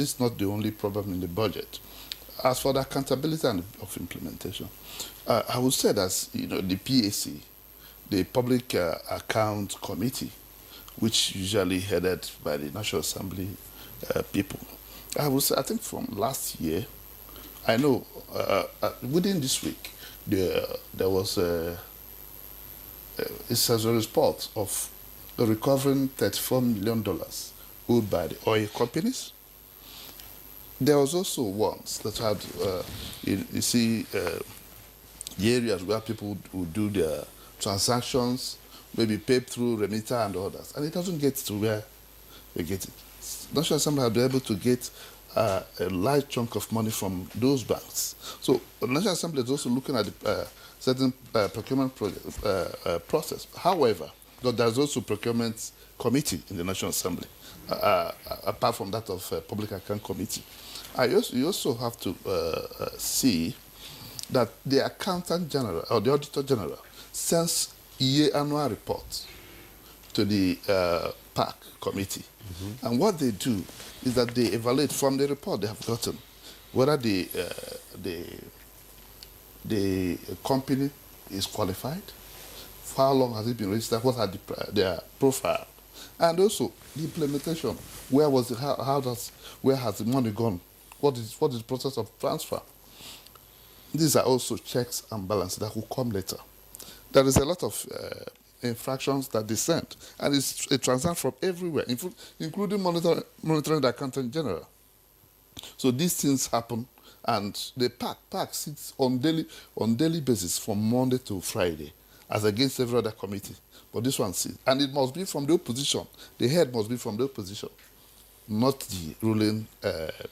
this is not the only problem in the budget. As for the accountability and of implementation, I would say that the PAC, the Public Account Committee, which usually headed by the National Assembly people, I would say I think from last year, I know within this week there was it's as a report of the recovering $34 million owed by the oil companies. There was also ones that had, you see, the areas where people would do their transactions, maybe paid through remitter and others, and it doesn't get to where they get it. National Assembly have been able to get a large chunk of money from those banks. So the National Assembly is also looking at the certain procurement process. However, there's also procurement committee in the National Assembly, apart from that of Public Account Committee. You also have to see that the Accountant General or the Auditor General sends annual reports to the PAC committee. Mm-hmm. And what they do is that they evaluate from the report they have gotten whether the company is qualified, for how long has it been registered, what are their profile, and also the implementation. Where was it? Where has the money gone? What is the process of transfer? These are also checks and balances that will come later. There is a lot of infractions that descend, and it's a transaction from everywhere, including monitoring the Accountant General. So these things happen, and the PAC sits on daily basis from Monday to Friday, as against every other committee. But this one sits, and it must be from the opposition. The head must be from the opposition, not the ruling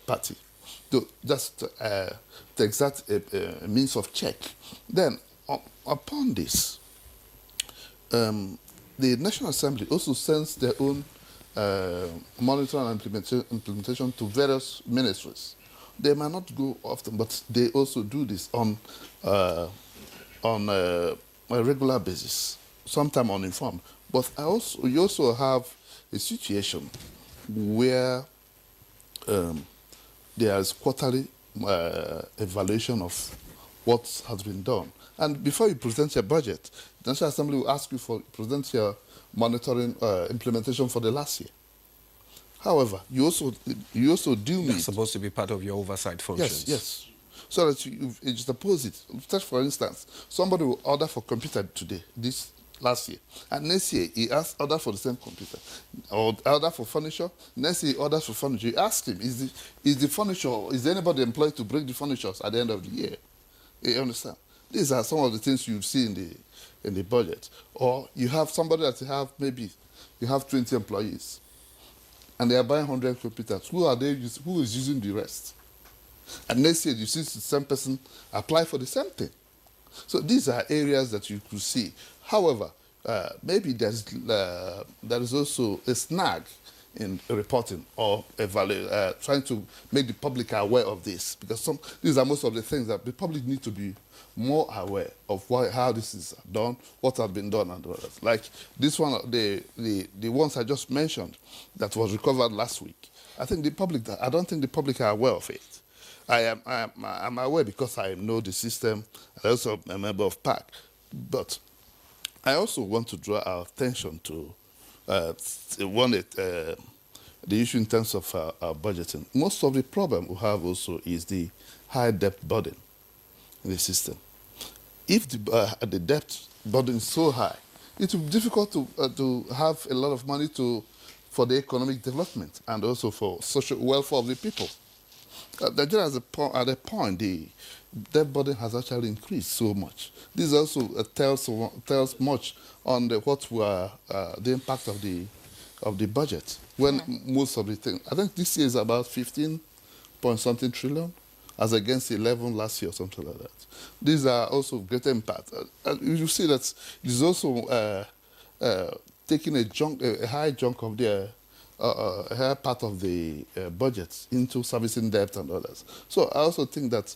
party. So just the exact means of check. Then, upon this, the National Assembly also sends their own monitoring and implementation to various ministries. They might not go often, but they also do this on a regular basis, sometimes uninformed. But you also have a situation where there is quarterly evaluation of what has been done. And before you present your budget, the National Assembly will ask you to present your monitoring implementation for the last year. However, you also do need... That's supposed to be part of your oversight functions. Yes. So that you suppose it. Just for instance, somebody will order for computer today, this last year, and next year he order for the same computer, or order for furniture. Next year he orders for furniture. You ask him, is the furniture, is anybody employed to break the furniture at the end of the year? You understand? These are some of the things you see in the budget. Or you have somebody that maybe you have 20 employees, and they are buying 100 computers. Who is using the rest? And next year you see the same person apply for the same thing. So these are areas that you could see. However, maybe there is also a snag in reporting or trying to make the public aware of this, because these are most of the things that the public need to be more aware of how this is done, what has been done, and others. Like this one, the ones I just mentioned that was recovered last week. I don't think the public are aware of it. I'm aware because I know the system. I also am a member of PAC, but I also want to draw our attention to the issue in terms of our budgeting. Most of the problem we have also is the high debt burden in the system. If the debt burden is so high, it will be difficult to have a lot of money for the economic development and also for social welfare of the people. Nigeria at a point, the debt burden has actually increased so much. This also tells much on the impact of the budget. When most of the things, I think this year is about 15 point something trillion, as against 11 last year or something like that. These are also great impact. You see that it is also taking a high chunk of a high part of the budget into servicing debt and others. So I also think that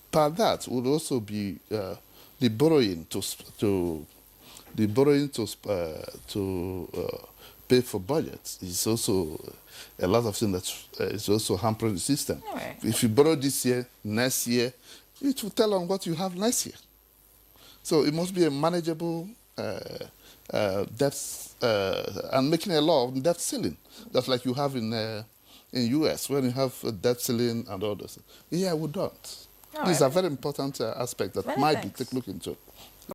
part of that would also be the borrowing to pay for budgets. It's also a lot of things that is also hampering the system. Right. If you borrow this year, next year, it will tell on what you have next year. So it must be a manageable debt and making a law of debt ceiling, just like you have in US when you have a debt ceiling and all those. Yeah, we don't. These are very important aspects that Many might thanks. be looked into.